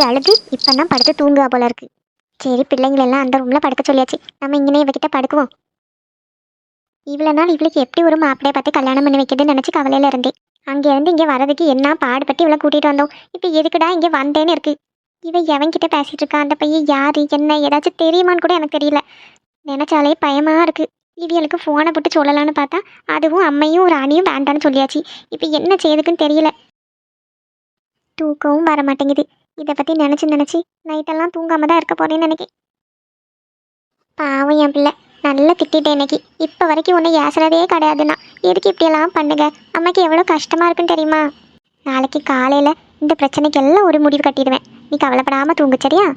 அழுது அழுது இப்போ தான் படுத்து தூங்குவா போல இருக்கு. சரி, பிள்ளைங்களெல்லாம் அந்த ரூமில் படுக்க சொல்லியாச்சு, நம்ம இங்கனே இவகிட்ட படுக்குவோம். இவ்வளோ நாள் இவளுக்கு எப்படி ஒரு மாப்பிளையை பார்த்து கல்யாணம் பண்ணி வைக்கிறதுன்னு நினச்சி கவலையில் இருந்தேன். அங்கேருந்து இங்கே வரதுக்கு என்ன பாடுபட்டு இவளை கூட்டிகிட்டு வந்தோம். இப்போ எதுக்குடா இங்கே வந்தேன்னு இருக்கு. இவன் எவன்கிட்ட பேசிகிட்டு இருக்கா, அந்த பையன் யார் என்ன ஏதாச்சும் தெரியுமான்னு கூட எனக்கு தெரியல. நினச்சாலே பயமாக இருக்குது. இவளுக்கு ஃபோனை போட்டு சொல்லலான்னு பார்த்தா அதுவும் அம்மையும் ராணியும் வேண்டான்னு சொல்லியாச்சு. இப்போ என்ன செய்யுதுக்குன்னு தெரியல. தூக்கவும் வர மாட்டேங்குது. இதை பற்றி நினச்சி நைட்டெல்லாம் தூங்காமல் தான் இருக்க போகிறேன்னு நினைக்கிறேன். பாவம் என் பிள்ளை, நல்லா திட்டேன் இன்னைக்கு. இப்போ வரைக்கும் ஒன்றும் ஏசுறதே கிடையாதுண்ணா. எதுக்கு இப்படியெல்லாம் பண்ணுங்க? அம்மாக்கு எவ்வளோ கஷ்டமாக இருக்குன்னு தெரியுமா? நாளைக்கு காலையில் இந்த பிரச்சனைக்கு எல்லாம் ஒரு முடிவு கட்டிடுவேன். நீ கவலைப்படாமல் தூங்கு, சரியா?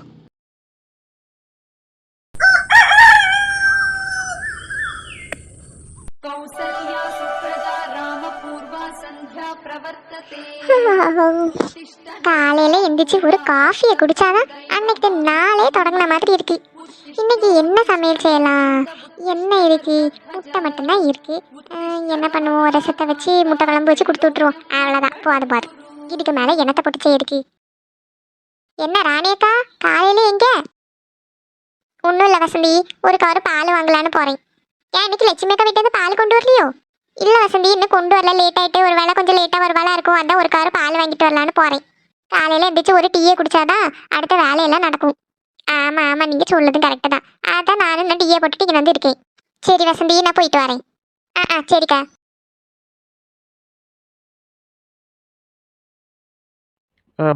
காலையில எந்திரிச்சு ஒரு காஃபியை குடிச்சாதான் அன்னைக்கு நாளே தொடங்கின மாதிரி இருக்கு. இன்னைக்கு என்ன சமையல் செய்யலாம்? என்ன இருக்கு? முட்டை மட்டும்தான் இருக்கு. என்ன பண்ணுவோம்? ரசத்தை வச்சு முட்டை குழம்பு வச்சு கொடுத்து விட்டுருவோம். அவ்வளோதான், போது. இதுக்கு மேலே என்னத்தை போட்டு செய்யிருக்கு? என்ன ராணியக்கா, காலையில எங்க? ஒன்றும் இல்லை வசந்தி, ஒரு கவர் பால் வாங்கலான்னு போறேன். ஏன் இன்னைக்கு லட்சுமிக்கா வீட்டில் பால் கொண்டு வரலையோ? இல்லை வசந்தி, இன்னும் கொண்டு வரல, லேட் ஆகிட்டு. ஒரு வேளை கொஞ்சம் லேட்டாக வருவாளாக இருக்கும். அதான் ஒரு கவர் பால் வாங்கிட்டு வரலான்னு போகிறேன். காலையில் எந்திரிச்சு ஒரு டீயை குடிச்சாதான் அடுத்த வேலையெல்லாம் நடக்கும். ஆமாம், நீங்கள் சொல்லதும் கரெக்டு தான். அதான் நானும் இன்னும் டீயை போட்டுட்டு இங்கே வந்து இருக்கேன். சரி வசந்தி, நான் போயிட்டு வரேன். சரிக்கா.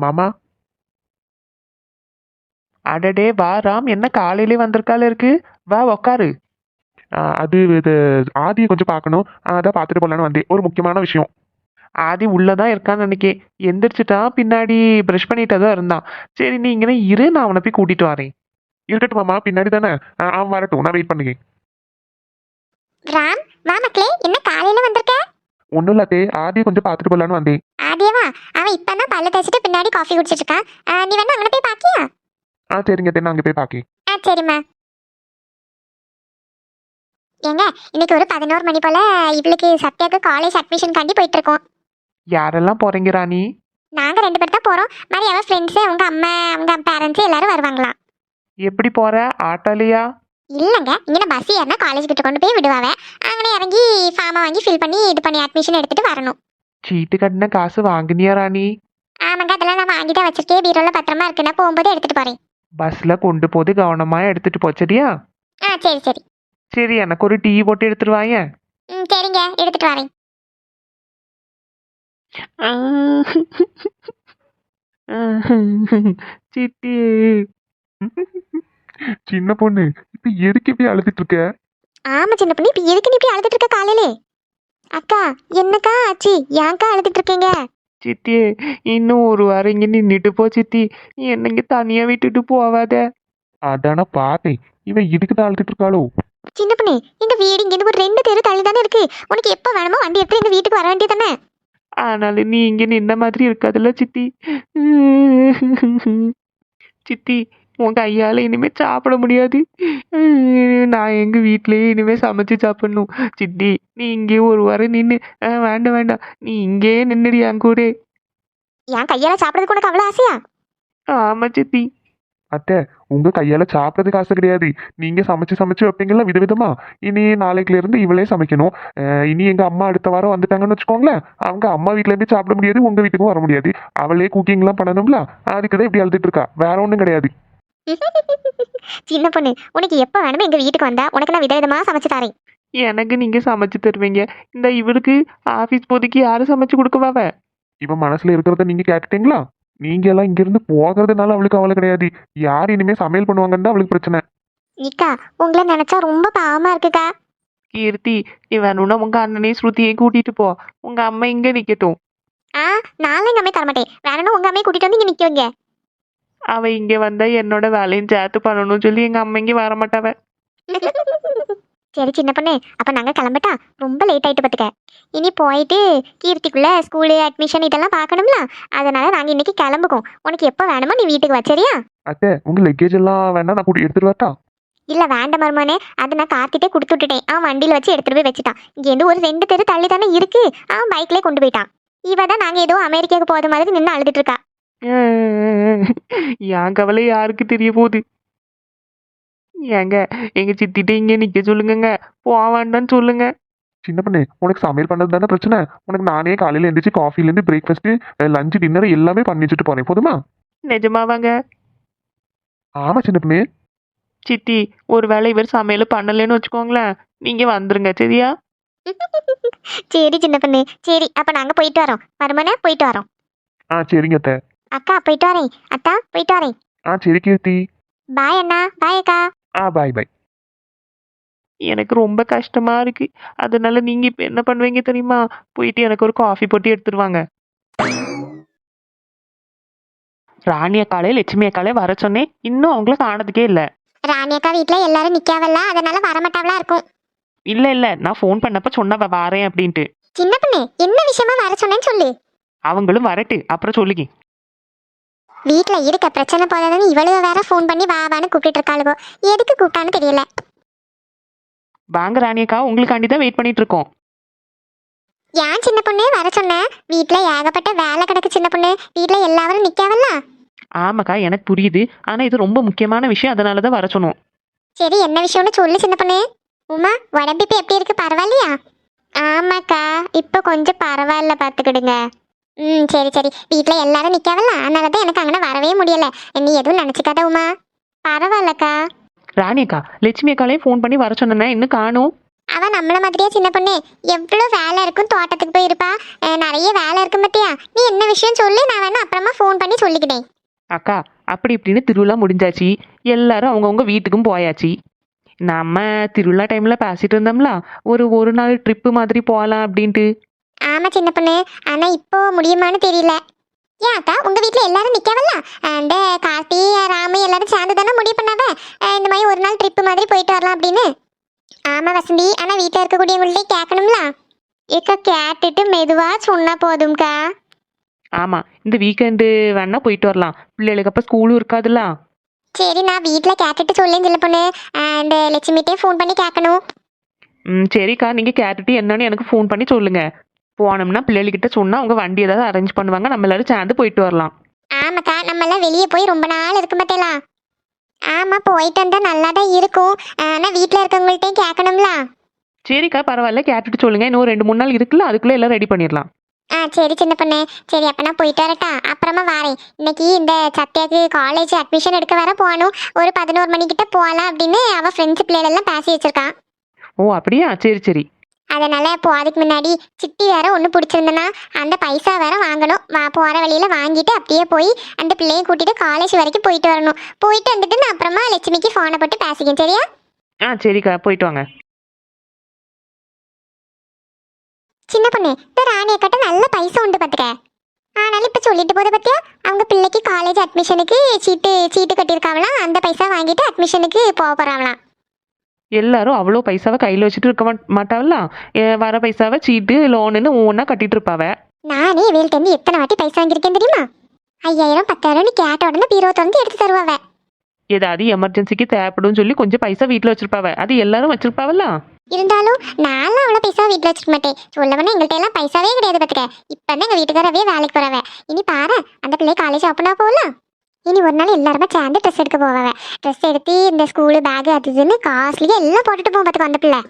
மாமா, அடடே வா ராம், என்ன காலையிலே வந்திருக்கால இருக்கு. வா உக்காரு. அது இது ஆதியை கொஞ்சம் பார்க்கணும், அதான் பார்த்துட்டு போகலான்னு வந்தேன். ஒரு முக்கியமான விஷயம். ஆதி உள்ளதான் இருக்கான்னு நினைக்கேன். எந்திரிச்சிட்டான், பின்னாடி ப்ரஷ் பண்ணிட்டு தான் இருந்தான். சரி நீ இங்கே இரு, நான் அவனை போய் கூட்டிட்டு வரேன். இருக்கட்டும் மாமா, பின்னாடி தானே. அவன் வரட்டும், நான் வெயிட் பண்ணுங்க. ராம், வா மக்களே, என்ன காலையில வந்திருக்க? ஒன்றும் இல்லாதே, ஆதியை கொஞ்சம் பார்த்துட்டு போகலான்னு வந்தேன். ஆதியவா? அவன் இப்பதான் பல்ல தேய்ச்சிட்டு பின்னாடி காஃபி குடிச்சிட்டு இருக்கான். நீ வேணா அங்கே போய் பாக்கியா? சரிங்க, நான் அங்கே போய் பார்க்கேன். சரிம்மா. ஏங்க, இன்னைக்கு ஒரு 11 மணி போல இவளுக்கு சத்யாவுக்கு காலேஜ் அட்மிஷன் காண்டி போயிட்டு இருக்கோம். யாரெல்லாம் போறீங்க ராணி? நாங்க 2 பேர் தான் போறோம். மாதிரி அவ ஃப்ரெண்ட்ஸ், அவங்க அம்மா, அவங்க பேரண்ட்ஸ் எல்லாரும் வருவாங்களாம். எப்படி போற? ஆட்டோலையா? இல்லைங்க, இங்கே பஸ் ஏறினா காலேஜ் கிட்ட கொண்டு போய் விடுவாங்க. அங்கே இறங்கி ஃபார்மை வாங்கி ஃபில் பண்ணி இது பண்ணி அட்மிஷன் எடுத்துட்டு வரணும். சீட்டு கட்டின காசு வாங்கினியா ராணி? ஆமாங்க, அதெல்லாம் நான் வாங்கி தான் வச்சிருக்கேன். பீரோல பத்திரமா இருக்குன்னா போகும்போது எடுத்துட்டு போறேன். பஸ்ல கொண்டு போது கவனமா எடுத்துட்டு போச்சரியா? சரி சரி. சரி, எனக்கு ஒரு டீ போட்டு எடுத்துட்டு வாங்க. சரிங்க, எடுத்துட்டு வரேன். சித்தி, சின்ன பொண்ணு, இப்ப எதுக்கு இப்படி அழுதுட்டு இருக்க? ஆமா சின்ன பொண்ணு, இப்ப எதுக்கு நீ இப்படி அழுதுட்டு இருக்க காலையிலே? அக்கா, என்னக்கா ஆச்சு? ஏன்க்கா அழுதுட்டு இருக்கீங்க? சித்தி, இன்னும் ஒரு வாரம் இங்க நின்றுட்டு போ சித்தி. என்னங்க தனியா விட்டுட்டு போவாத. அதான பார்த்தேன், இவன் இதுக்கு தான் அழுதுட்டு இருக்காளோ? சின்ன பொண்ணு, எங்க வீடு இங்க ஒரு 2 தெரு தள்ளி தானே இருக்கு. உனக்கு எப்ப வேணுமோ வண்டி எடுத்து எங்க வீட்டுக்கு வர வேண்டியது தானே? ஆனாலும் நீ இங்க நின்ன மாதிரி இருக்காதுல்ல சித்தி. சித்தி, உன் கையால இனிமே சாப்பிட முடியாது. நான் எங்க வீட்லயே இனிமே சமைச்சு சாப்பிடணும். சித்தி, நீ இங்கே ஒரு வாரம் நின்று. வேண்டாம் வேண்டாம், நீ இங்கே நின்னுடி என் கூட. என் கையால சாப்பிடறதுக்கு உனக்கு அவ்வளவு ஆசையா? ஆமா சித்தி. அத்தை, உங்க கையால சாப்பிட்றதுக்கு ஆசை கிடையாது. நீங்க சமைச்சு வைப்பீங்களா விதவிதமா. இனி நாளைக்குல இருந்து இவளே சமைக்கணும். இனி எங்க அம்மா அடுத்த வாரம் வந்துட்டாங்கன்னு வச்சுக்கோங்களேன், அவங்க அம்மா வீட்டுல இருந்து சாப்பிட முடியாது, உங்க வீட்டுக்கும் வர முடியாது. அவளே குக்கிங் எல்லாம் பண்ணணும்ல, அதுக்குதான் இப்படி அழுதுட்டு இருக்கா, வேற ஒண்ணும் கிடையாது. சின்ன பொண்ணு, உனக்கு எப்ப வேணுமோ எங்க வீட்டுக்கு வந்தா உனக்கு நான் விதவிதமா சமைச்சு தரேன். எனக்கு நீங்க சமைச்சு தருவீங்க. இந்த இவருக்கு ஆபீஸ் போதைக்கு யாரு சமைச்சு கொடுக்குவாவ? இவன் மனசுல இருக்கிறத நீங்க கேட்டுட்டீங்களா? நீங்க எல்லாம் இங்க இருந்து போகிறதுனால அவளுக்கு அவளை கிடையாது. யார் இனிமே சமையல் பண்ணுவாங்கன்னு தான் அவளுக்கு பிரச்சனை. இக்கா, உங்களை நினைச்சா ரொம்ப பாவமா இருக்குக்கா. கீர்த்தி, நீ வேணும்னா உங்க அண்ணனையும் ஸ்ருதியையும் கூட்டிட்டு போ. உங்க அம்மா இங்க நிக்கட்டும். நானும் எங்க அம்மையை தரமாட்டேன். வேணும்னா உங்க அம்மையை கூட்டிட்டு வந்து இங்க நிக்கவங்க. அவ இங்க வந்தா என்னோட வேலையும் சேர்த்து பண்ணணும்னு சொல்லி எங்க அம்மா இங்க வர மாட்டாவ. சரி சின்ன பொண்ணு, அப்ப நாங்க கிளம்பட்டா? ரொம்ப லேட் ஆயிட்டு பாத்துக்க. இனி போயிட்டு கீர்த்திக்குள்ள ஸ்கூலு அட்மிஷன் இதெல்லாம் பார்க்கணும்ல, அதனால நாங்க இன்னைக்கு கிளம்புக்கோம். உனக்கு எப்ப வேணுமோ நீ வீட்டுக்கு வச்சரியா? அத்தை, உங்க லக்கேஜ் எல்லாம் வேணா நான் கூட்டி எடுத்துட்டு வரட்டா? இல்ல வேண்டாம் மருமானே, அதை நான் கார்த்திட்டே கொடுத்து விட்டுட்டேன். அவன் வண்டியில வச்சு எடுத்துட்டு போய் வச்சுட்டான். இங்க இருந்து ஒரு 2 தெரு தள்ளி தானே இருக்கு. அவன் பைக்லயே கொண்டு போயிட்டான். இவ தான் நாங்க ஏதோ அமெரிக்காவுக்கு போத மாதிரி நின்று அழுதுட்டு இருக்கா. என் கவலை யாருக்கு தெரிய போகுது? ஏங்க எங்க சித்திட்ட இங்க நிக்க சொல்லுங்கங்க. போவாண்டான்னு சொல்லுங்க. சின்ன பொண்ணு, உனக்கு சமையல் பண்ணது தானே பிரச்சனை? உனக்கு நானே காலையில எந்திரிச்சு காஃபிலேருந்து பிரேக்ஃபாஸ்ட், லஞ்சு, டின்னர் எல்லாமே பண்ணி வச்சுட்டு போறேன், போதுமா? நிஜமாவாங்க? ஆமா சின்ன பொண்ணு. சித்தி, ஒருவேளை இவர் சமையல் பண்ணலைன்னு வச்சுக்கோங்களேன், நீங்க வந்துருங்க, சரியா? சரி சின்ன பொண்ணு, சரி அப்ப நாங்க போயிட்டு வரோம். வருமானே போயிட்டு வரோம். சரிங்க அத்தை. அக்கா போயிட்டு வரேன். அத்தா போயிட்டு வரேன். சரி கீர்த்தி. பாய் அண்ணா, பாய் அக்கா. பாய் பாய். எனக்கு ரொம்ப கஷ்டமா இருக்கு. அதனால நீங்க இப்ப என்ன பண்ணுவீங்க தெரியுமா? போயிட்டு எனக்கு ஒரு காஃபி போட்டு எடுத்துருவாங்க. ராணி அக்காலே லட்சுமி அக்காலே வர சொன்னேன், இன்னும் அவங்கள காணதுக்கே இல்ல. ராணி அக்கா வீட்டுல எல்லாரும் நிக்காவல்ல, அதனால வரமாட்டாவளா இருக்கும். இல்ல இல்ல, நான் ஃபோன் பண்ணப்ப சொன்னவ வாரேன் அப்படின்ட்டு. சின்ன பொண்ணு, என்ன விஷயமா வர சொன்னேன்னு சொல்லு. அவங்களும் வரட்டு, அப்புறம் சொல்லுங்க. வீட்டுல இருக்க பிரச்சனை போதாதுன்னு இவ்வளவு வேற ஃபோன் பண்ணி வாவான்னு கூப்பிட்டு இருக்காளுவோ. எதுக்கு கூப்பிட்டான்னு தெரியல. வாங்க ராணி அக்கா, உங்களுக்காண்டி தான் வெயிட் பண்ணிட்டு இருக்கோம். ஏன் சின்ன பொண்ணு வர சொன்ன? வீட்டுல ஏகப்பட்ட வேலை கிடக்கு சின்ன பொண்ணு. வீட்டுல எல்லாரும் நிக்காவல்ல. ஆமாக்கா, எனக்கு புரியுது. ஆனா இது ரொம்ப முக்கியமான விஷயம், அதனாலதான் வர சொன்னோம். சரி, என்ன விஷயம்னு சொல்லு சின்ன பொண்ணு. உமா, உடம்பு இப்ப எப்படி இருக்கு, பரவாயில்லையா? ஆமாக்கா, இப்போ கொஞ்சம் பரவாயில்ல, பாத்துக்கிடுங்க. சரி சரி, வீட்டுல எல்லாரும் நிக்காவல்ல, அதனாலதான் எனக்கு அங்கே வரவே முடியல. நீ எதுவும் நினைச்சுக்காத உமா. பரவாயில்லக்கா. ராணி அக்கா, லட்சுமி அக்காலையும் ஃபோன் பண்ணி வர சொன்னேன், இன்னும் காணும். அவ நம்மள மாதிரியே சின்ன பொண்ணு. எவ்வளவு வேலை இருக்கும், தோட்டத்துக்கு போயிருப்பா. நிறைய வேலை இருக்கும் பத்தியா. நீ என்ன விஷயம் சொல்லு, நான் வேணா அப்புறமா ஃபோன் பண்ணி சொல்லிக்கிட்டேன். அக்கா, அப்படி இப்படின்னு திருவிழா முடிஞ்சாச்சு. எல்லாரும் அவங்கவுங்க வீட்டுக்கும் போயாச்சு. நம்ம திருவிழா டைம்ல பேசிட்டு இருந்தோம்ல, ஒரு நாள் ட்ரிப்பு மாதிரி போகலாம் அப்படின்ட்டு. ஆமா சின்ன பொண்ணு, ஆனா இப்போ முடியுமான்னு தெரியல. ஏன் அக்கா, உங்க வீட்டுல எல்லாரும் நிக்காவல்ல, அந்த கார்த்தி ராமு எல்லாரும் சேர்ந்து தானே முடிவு பண்ணாவ இந்த மாதிரி ஒரு நாள் ட்ரிப்பு மாதிரி போயிட்டு வரலாம் அப்படின்னு. ஆமா வசந்தி, ஆனா வீட்டுல இருக்கக்கூடியவங்கள்ட்ட கேட்கணும்ல. ஏக்கா, கேட்டுட்டு மெதுவா சொன்னா போதும்க்கா. ஆமா, இந்த வீக்கெண்டு வேணா போயிட்டு வரலாம், பிள்ளைகளுக்கு அப்ப ஸ்கூலும் இருக்காதுல்ல. சரி, நான் வீட்டுல கேட்டுட்டு சொல்லேன் சின்ன பொண்ணு. இந்த லட்சுமிட்டே ஃபோன் பண்ணி கேட்கணும். சரிக்கா, நீங்க கேட்டுட்டு என்னன்னு எனக்கு ஃபோன் பண்ணி சொல்லுங்க. போனோம்னா பிள்ளைகிட்ட சொன்னா அவங்க வண்டி ஏதாவது அரேஞ்ச் பண்ணுவாங்க, நம்ம எல்லாரும் சேர்ந்து போயிட்டு வரலாம். ஆமாக்கா, நம்ம எல்லாம் வெளியே போய் ரொம்ப நாள் இருக்கும் பார்த்தேலா. ஆமா, போயிட்டு வந்தா நல்லா தான் இருக்கும். ஆனா வீட்டுல இருக்கவங்கள்ட்டையும் கேட்கணும்ல. சரிக்கா, பரவாயில்ல, கேட்டுட்டு சொல்லுங்க. இன்னும் 2-3 நாள் இருக்குல்ல, அதுக்குள்ள எல்லாம் ரெடி பண்ணிடலாம். சரி சின்ன பொண்ணு. சரி, அப்ப நான் போயிட்டு வரட்டா, அப்புறமா வரேன். இன்னைக்கு இந்த சத்யாக்கு காலேஜ் அட்மிஷன் எடுக்க வர போகணும். ஒரு 11 மணிக்கிட்ட போகலாம் அப்படின்னு அவ ஃப்ரெண்ட்ஸ் பிள்ளைகளெல்லாம் பேசி வச்சிருக்கான். ஓ அப்படியா, சரி சரி. அதனால அதுக்கு முன்னாடி சிட்டி வேற ஒன்று பிடிச்சிருந்தனா, அந்த பைசா வேற வாங்கணும். போற வழியில வாங்கிட்டு அப்படியே போய் அந்த பிள்ளையை கூட்டிட்டு காலேஜ் வரைக்கும் போயிட்டு வரணும். போயிட்டு வந்துட்டு நான் அப்புறமா லட்சுமிக்கு ஃபோனை போட்டு பேசிக்கேன், சரியா? சரிக்கா, போயிட்டு வாங்க. சின்ன பொண்ணு, இந்த ராணி அக்காட்ட நல்ல பைசா உண்டு பார்த்துக்க. ஆனாலும் இப்போ சொல்லிட்டு போத பத்தியா, அவங்க பிள்ளைக்கு காலேஜ் அட்மிஷனுக்கு சீட்டு கட்டியிருக்காங்களாம். அந்த பைசா வாங்கிட்டு அட்மிஷனுக்கு போகிறாங்களாம். எல்லாரும் அவ்வளோ பைசாவை கையில் வச்சுட்டு இருக்க மாட்டாவல்ல. வர பைசாவை சீட்டு லோனுன்னு ஒவ்வொன்றா கட்டிட்டு இருப்பாவ. நானே இவள்கிட்ட இருந்து எத்தனை வாட்டி பைசா வாங்கியிருக்கேன் தெரியுமா? 5000 10,000 கேட்ட உடனே பீரோ திறந்து எடுத்து தருவாவ. ஏதாவது எமர்ஜென்சிக்கு தேவைப்படும் சொல்லி கொஞ்சம் பைசா வீட்டில் வச்சிருப்பாவ, அது எல்லாரும் வச்சிருப்பாவல்ல. இருந்தாலும் நான்லாம் அவ்வளோ பைசா வீட்டில் வச்சுக்க மாட்டேன். சொல்லவனா எங்கள்கிட்ட எல்லாம் பைசாவே கிடையாது பார்த்துக்க. இப்போ தான் எங்கள் வீட்டுக்காரவே வேலைக்கு போறாவ. இனி பாரு, அந்த பிள்ளை காலேஜ் ஓப்பனா போகலாம். இனி ஒரு நாள் எல்லாருமே சேர்ந்து ட்ரெஸ் எடுக்க போவாவ. ட்ரெஸ் எடுத்து இந்த ஸ்கூலு பேகு அது இதுன்னு காஸ்ட்லியாக எல்லாம் போட்டுட்டு போவோம் பார்த்துக்கோ. அந்த பிள்ளை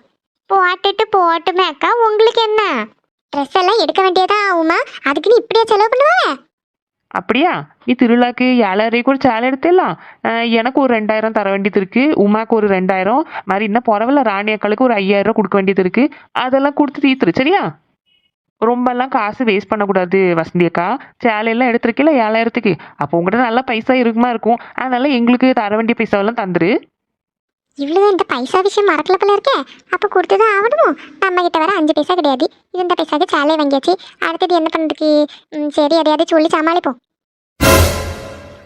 போட்டுட்டு போட்டுமே அக்கா, உங்களுக்கு என்ன? ட்ரெஸ் எல்லாம் எடுக்க வேண்டியதா ஆகுமா? அதுக்கு நீ இப்படியா செலவு பண்ணுவாங்க? அப்படியா, நீ திருவிழாக்கு 7,000 கூட சேலை எடுத்துடலாம். எனக்கு ஒரு 2,000 தர வேண்டியது இருக்கு, உமாக்கு ஒரு 2,000 மாதிரி, இன்னும் பரவாயில்ல, ராணி அக்களுக்கு ஒரு 5,000 கொடுக்க வேண்டியது இருக்கு. அதெல்லாம் கொடுத்து தீத்துரு, சரியா? ரொம்பலாம் காசு வேஸ்ட் பண்ணக்கூடாது வசந்தி அக்கா. சேலையெல்லாம் எடுத்துருக்கல 7,000க்கு, அப்போ உங்கள்கிட்ட நல்லா பைசா இருக்கும். அதனால எங்களுக்கு தர வேண்டிய பைசாவெல்லாம் தந்துரு. இவ்வளவு இந்த பைசா விஷயம் மறக்கல போல இருக்கே. அப்போ கொடுத்துதான் ஆகணுமோ? நம்ம கிட்ட வர 5 பைசா கிடையாது. இந்த பைசாக்கு சேலை வாங்கியாச்சு. அடுத்தது என்ன பண்ணுறதுக்கு? சரி, எதையாவது சொல்லி சமாளிப்போம்.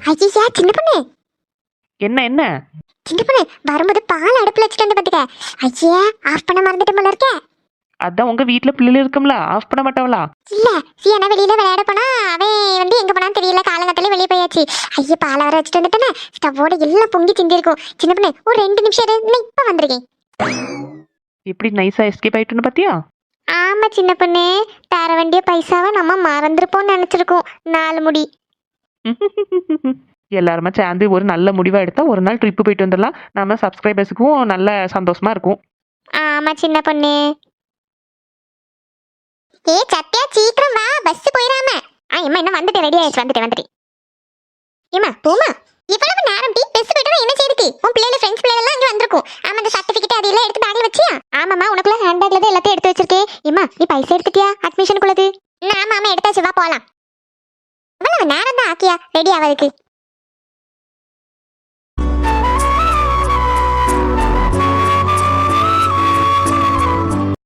ஐயா சின்ன பொண்ணு. என்ன சின்ன பொண்ணு, வரும்போது பால் அடுப்புல வச்சுட்டு வந்து பார்த்துக்க. ஐயா, ஆஃப் பண்ண மறந்துட்டு போல இருக்கே. அதான் உங்க வீட்டுல பிள்ளைகள் இருக்கும்ல, ஆஃப் பண்ண மாட்டாவளா? இல்ல, சீனா வெளியில விளையாட போனா அவன் எங்க போனான்னு தெரியல. காலங்கத்தாலே வெளியே போயாச்சு. ஐயா, பாலை வர வச்சுட்டு வந்துட்டேனே, ஸ்டவோட எல்லாம் பொங்கி சிந்திருக்கும். சின்ன பொண்ணு, ஒரு 2 நிமிஷம் இரு, இப்ப வந்திருக்கேன். எப்படி நைஸா எஸ்கேப் ஆயிட்டுன்னு பாத்தியா? ஆமா சின்ன பொண்ணு, தர வேண்டிய பைசாவை நம்ம மறந்துருப்போம்னு நினைச்சிருக்கோம். 4 முடி. எல்லாருமே சேர்ந்து ஒரு நல்ல முடிவாக எடுத்தா ஒரு நாள் ட்ரிப்பு போயிட்டு வந்துடலாம். நம்ம சப்ஸ்கிரைபர்ஸுக்கும் நல்ல சந்தோஷமா இருக்கும். ஆமா சின்ன பொண்ணு. ஏ சத்யா சீக்கிரம் வா, பஸ் போயிடாம. எம்மா என்ன வந்துட்டு ரெடி ஆயிடுச்சு, வந்துட்டேன். ஏமா போமா, இவ்வளவு நேரம் டீ பஸ் போயிட்டு என்ன செய்யுது? உன் பிள்ளைல ஃப்ரெண்ட்ஸ் பிள்ளை எல்லாம் இங்க வந்திருக்கும். ஆமா அந்த சர்டிபிகேட் அதெல்லாம் எடுத்து பேக்ல வச்சியா? ஆமாமா, உனக்குள்ள ஹேண்ட் பேக்ல தான் எல்லாத்தையும் எடுத்து வச்சிருக்கேன். ஏமா நீ பைசா எடுத்துட்டியா அட்மிஷனுக்குள்ளது? ஆமா எடுத்தாச்சு, வா போலாம். இவ்வளவு நேரம் தான் ஆக்கியா ரெடி ஆவதுக்கு?